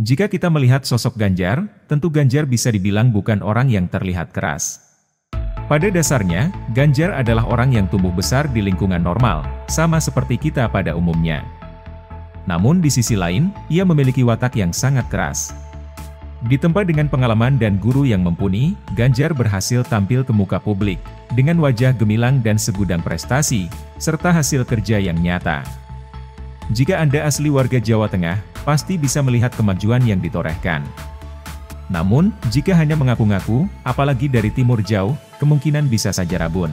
Jika kita melihat sosok Ganjar, tentu Ganjar bisa dibilang bukan orang yang terlihat keras. Pada dasarnya, Ganjar adalah orang yang tumbuh besar di lingkungan normal, sama seperti kita pada umumnya. Namun di sisi lain, ia memiliki watak yang sangat keras. Ditempa dengan pengalaman dan guru yang mumpuni, Ganjar berhasil tampil ke muka publik, dengan wajah gemilang dan segudang prestasi, serta hasil kerja yang nyata. Jika Anda asli warga Jawa Tengah, pasti bisa melihat kemajuan yang ditorehkan. Namun, jika hanya mengaku-ngaku, apalagi dari timur jauh, kemungkinan bisa saja rabun.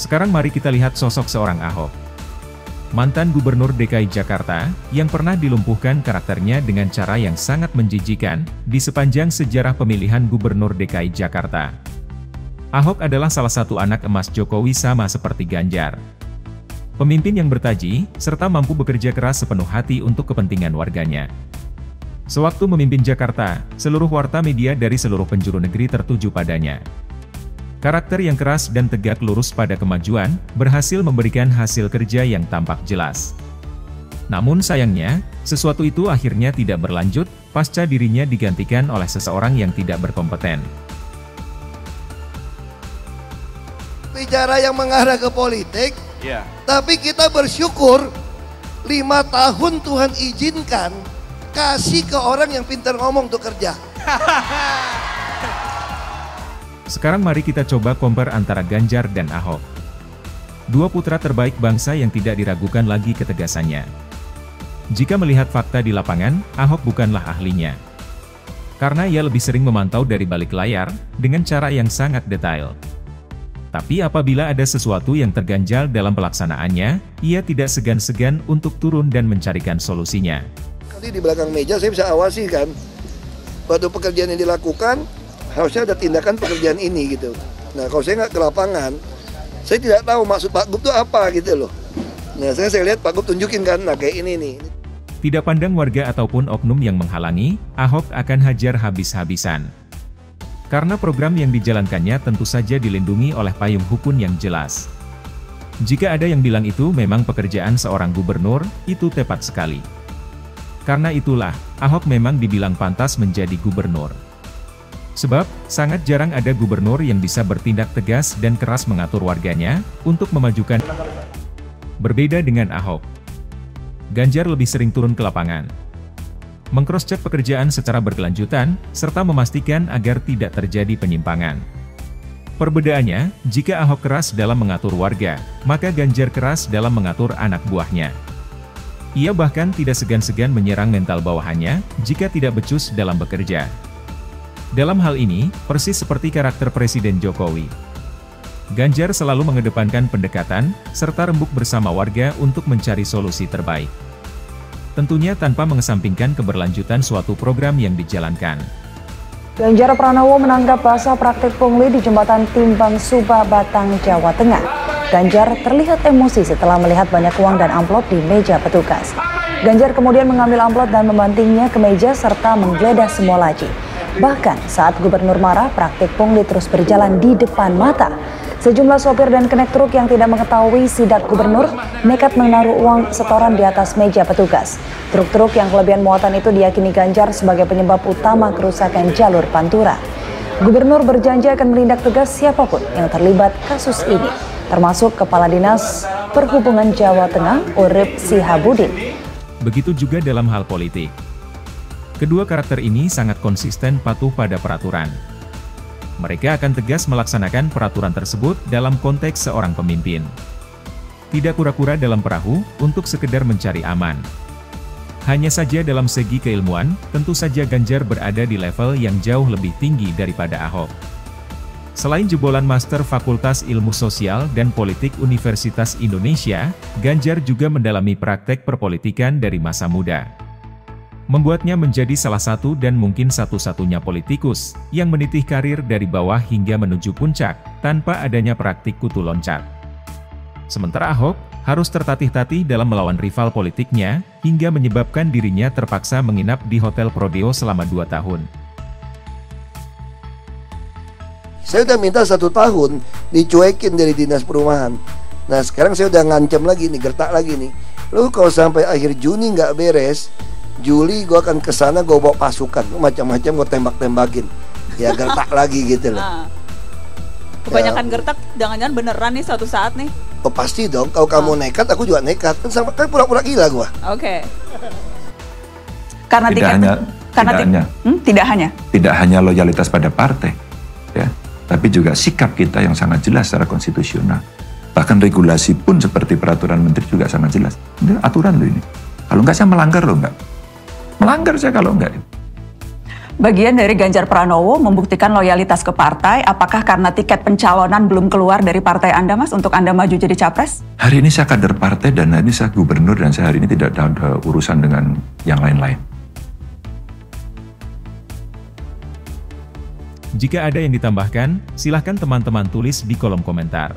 Sekarang mari kita lihat sosok seorang Ahok. Mantan Gubernur DKI Jakarta, yang pernah dilumpuhkan karakternya dengan cara yang sangat menjijikan, di sepanjang sejarah pemilihan Gubernur DKI Jakarta. Ahok adalah salah satu anak emas Jokowi sama seperti Ganjar. Pemimpin yang bertaji, serta mampu bekerja keras sepenuh hati untuk kepentingan warganya. Sewaktu memimpin Jakarta, seluruh warta media dari seluruh penjuru negeri tertuju padanya. Karakter yang keras dan tegak lurus pada kemajuan, berhasil memberikan hasil kerja yang tampak jelas. Namun sayangnya, sesuatu itu akhirnya tidak berlanjut, pasca dirinya digantikan oleh seseorang yang tidak berkompeten. Bicara yang mengarah ke politik, tapi kita bersyukur 5 tahun Tuhan izinkan kasih ke orang yang pintar ngomong untuk kerja. Sekarang mari kita coba compare antara Ganjar dan Ahok. Dua putra terbaik bangsa yang tidak diragukan lagi ketegasannya. Jika melihat fakta di lapangan, Ahok bukanlah ahlinya. Karena ia lebih sering memantau dari balik layar, dengan cara yang sangat detail. Tapi apabila ada sesuatu yang terganjal dalam pelaksanaannya, ia tidak segan-segan untuk turun dan mencarikan solusinya. Kali di belakang meja saya bisa awasi kan, waktu pekerjaan yang dilakukan, harusnya ada tindakan pekerjaan ini gitu. Nah kalau saya nggak ke lapangan, saya tidak tahu maksud Pak Gub itu apa gitu loh. Nah saya lihat Pak Gub tunjukin kan, nah kayak ini nih. Tidak pandang warga ataupun oknum yang menghalangi, Ahok akan hajar habis-habisan. Karena program yang dijalankannya tentu saja dilindungi oleh payung hukum yang jelas. Jika ada yang bilang itu memang pekerjaan seorang gubernur, itu tepat sekali. Karena itulah, Ahok memang dibilang pantas menjadi gubernur. Sebab, sangat jarang ada gubernur yang bisa bertindak tegas dan keras mengatur warganya, untuk memajukan. Berbeda dengan Ahok, Ganjar lebih sering turun ke lapangan, meng-cross-check pekerjaan secara berkelanjutan, serta memastikan agar tidak terjadi penyimpangan. Perbedaannya, jika Ahok keras dalam mengatur warga, maka Ganjar keras dalam mengatur anak buahnya. Ia bahkan tidak segan-segan menyerang mental bawahannya, jika tidak becus dalam bekerja. Dalam hal ini, persis seperti karakter Presiden Jokowi. Ganjar selalu mengedepankan pendekatan, serta rembuk bersama warga untuk mencari solusi terbaik. Tentunya tanpa mengesampingkan keberlanjutan suatu program yang dijalankan. Ganjar Pranowo menanggap bahasa praktik pungli di jembatan Timbang Suba, Batang, Jawa Tengah. Ganjar terlihat emosi setelah melihat banyak uang dan amplop di meja petugas. Ganjar kemudian mengambil amplop dan membantingnya ke meja serta menggeledah semua laci. Bahkan saat gubernur marah, praktik pungli terus berjalan di depan mata. Sejumlah sopir dan kenek truk yang tidak mengetahui sidak gubernur nekat menaruh uang setoran di atas meja petugas. Truk-truk yang kelebihan muatan itu diyakini Ganjar sebagai penyebab utama kerusakan jalur Pantura. Gubernur berjanji akan menindak tegas siapapun yang terlibat kasus ini, termasuk Kepala Dinas Perhubungan Jawa Tengah, Urip Sihabudin. Begitu juga dalam hal politik. Kedua karakter ini sangat konsisten patuh pada peraturan. Mereka akan tegas melaksanakan peraturan tersebut dalam konteks seorang pemimpin. Tidak kura-kura dalam perahu, untuk sekedar mencari aman. Hanya saja dalam segi keilmuan, tentu saja Ganjar berada di level yang jauh lebih tinggi daripada Ahok. Selain jebolan Master Fakultas Ilmu Sosial dan Politik Universitas Indonesia, Ganjar juga mendalami praktek perpolitikan dari masa muda. Membuatnya menjadi salah satu dan mungkin satu-satunya politikus yang meniti karir dari bawah hingga menuju puncak, tanpa adanya praktik kutu loncat. Sementara Ahok harus tertatih-tatih dalam melawan rival politiknya, hingga menyebabkan dirinya terpaksa menginap di Hotel Prodeo selama 2 tahun. Saya udah minta 1 tahun dicuekin dari dinas perumahan. Nah sekarang saya udah ngancam lagi nih, gertak lagi nih. Lu kalau sampai akhir Juni nggak beres, Juli gue akan kesana, gue bawa pasukan, macam-macam gue tembak-tembakin. Ya gertak lagi gitu loh. Kebanyakan gertak, jangan-jangan beneran nih suatu saat nih. Oh pasti dong, kalau kamu nekat, aku juga nekat. Kan sama, kan pura-pura gila gua. Oke. Karena tidak hanya loyalitas pada partai, ya, tapi juga sikap kita yang sangat jelas secara konstitusional. Bahkan regulasi pun seperti peraturan menteri juga sangat jelas. Ini aturan loh ini. Kalau enggak saya melanggar loh, enggak. Melanggar saya kalau enggak. Bagian dari Ganjar Pranowo membuktikan loyalitas ke partai, apakah karena tiket pencalonan belum keluar dari partai Anda, Mas, untuk Anda maju jadi capres? Hari ini saya kader partai dan hari ini saya gubernur dan saya hari ini tidak ada urusan dengan yang lain-lain. Jika ada yang ditambahkan, silahkan teman-teman tulis di kolom komentar.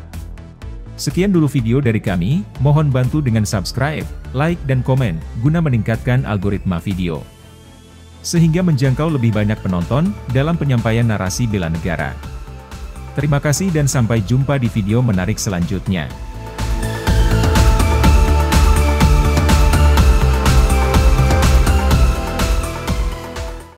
Sekian dulu video dari kami, mohon bantu dengan subscribe, like, dan komen, guna meningkatkan algoritma video. Sehingga menjangkau lebih banyak penonton dalam penyampaian narasi bela negara. Terima kasih dan sampai jumpa di video menarik selanjutnya.